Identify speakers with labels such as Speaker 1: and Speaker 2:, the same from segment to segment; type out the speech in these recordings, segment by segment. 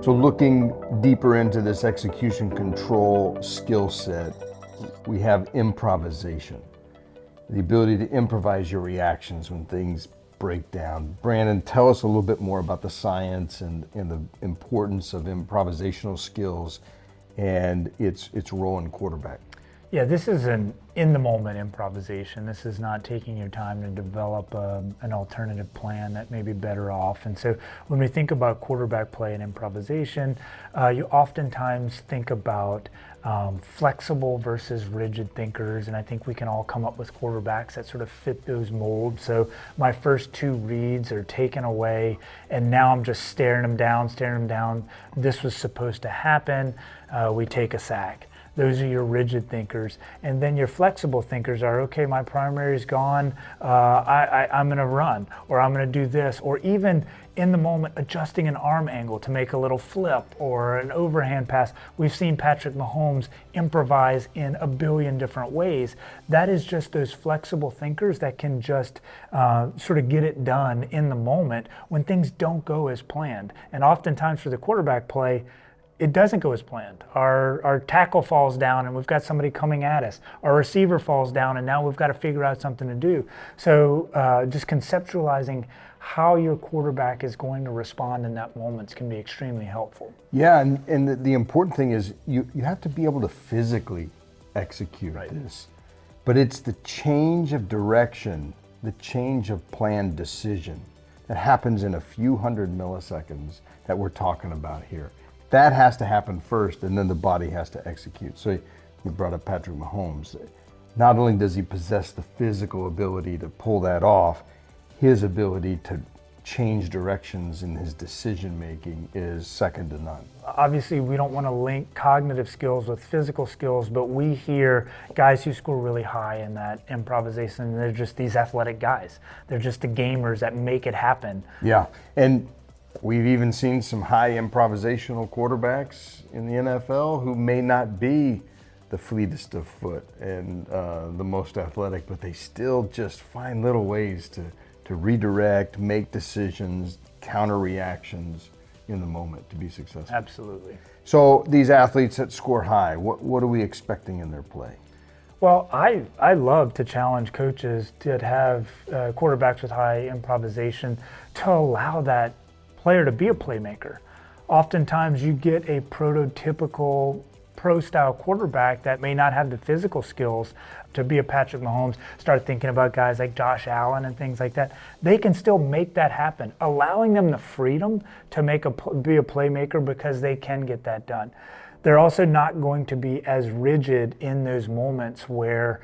Speaker 1: So looking deeper into this execution control skill set, we have improvisation. The ability to improvise your reactions when things break down. Brandon, tell us a little bit more about the science and the importance of improvisational skills and its role in quarterback.
Speaker 2: Yeah, this is an in-the-moment improvisation. This is not taking your time to develop an alternative plan that may be better off. And so when we think about quarterback play and improvisation, you oftentimes think about flexible versus rigid thinkers, and I think we can all come up with quarterbacks that sort of fit those molds. So my first two reads are taken away, and now I'm just staring them down. This was supposed to happen. We take a sack. Those are your rigid thinkers. And then your flexible thinkers are, okay, my primary is gone, I'm gonna run, or I'm gonna do this, or even in the moment adjusting an arm angle to make a little flip or an overhand pass. We've seen Patrick Mahomes improvise in a billion different ways. That is just those flexible thinkers that can just sort of get it done in the moment when things don't go as planned. And oftentimes for the quarterback play, it doesn't go as planned. Our tackle falls down and we've got somebody coming at us. Our receiver falls down and now we've got to figure out something to do. So just conceptualizing how your quarterback is going to respond in that moment can be extremely helpful.
Speaker 1: Yeah, and the important thing is you have to be able to physically execute this. But it's the change of direction, the change of planned decision that happens in a few hundred milliseconds that we're talking about here. That has to happen first, and then the body has to execute. So you brought up Patrick Mahomes. Not only does he possess the physical ability to pull that off, his ability to change directions in his decision making is second to none.
Speaker 2: Obviously, we don't want to link cognitive skills with physical skills, but we hear guys who score really high in that improvisation, they're just these athletic guys. They're just the gamers that make it happen.
Speaker 1: Yeah, and we've even seen some high improvisational quarterbacks in the NFL who may not be the fleetest of foot and the most athletic, but they still just find little ways to redirect, make decisions, counter reactions in the moment to be successful.
Speaker 2: Absolutely.
Speaker 1: So these athletes that score high, what are we expecting in their play?
Speaker 2: Well, I love to challenge coaches that have quarterbacks with high improvisation to allow that player to be a playmaker. Oftentimes you get a prototypical pro-style quarterback that may not have the physical skills to be a Patrick Mahomes. Start thinking about guys like Josh Allen and things like that. They can still make that happen, allowing them the freedom to be a playmaker because they can get that done. They're also not going to be as rigid in those moments where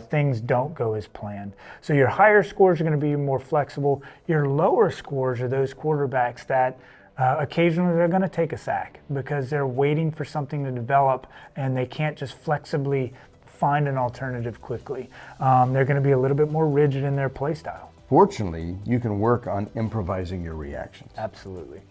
Speaker 2: things don't go as planned. So your higher scores are going to be more flexible. Your lower scores are those quarterbacks that occasionally they're going to take a sack because they're waiting for something to develop and they can't just flexibly find an alternative quickly. They're going to be a little bit more rigid in their play style.
Speaker 1: Fortunately, you can work on improvising your reactions.
Speaker 2: Absolutely.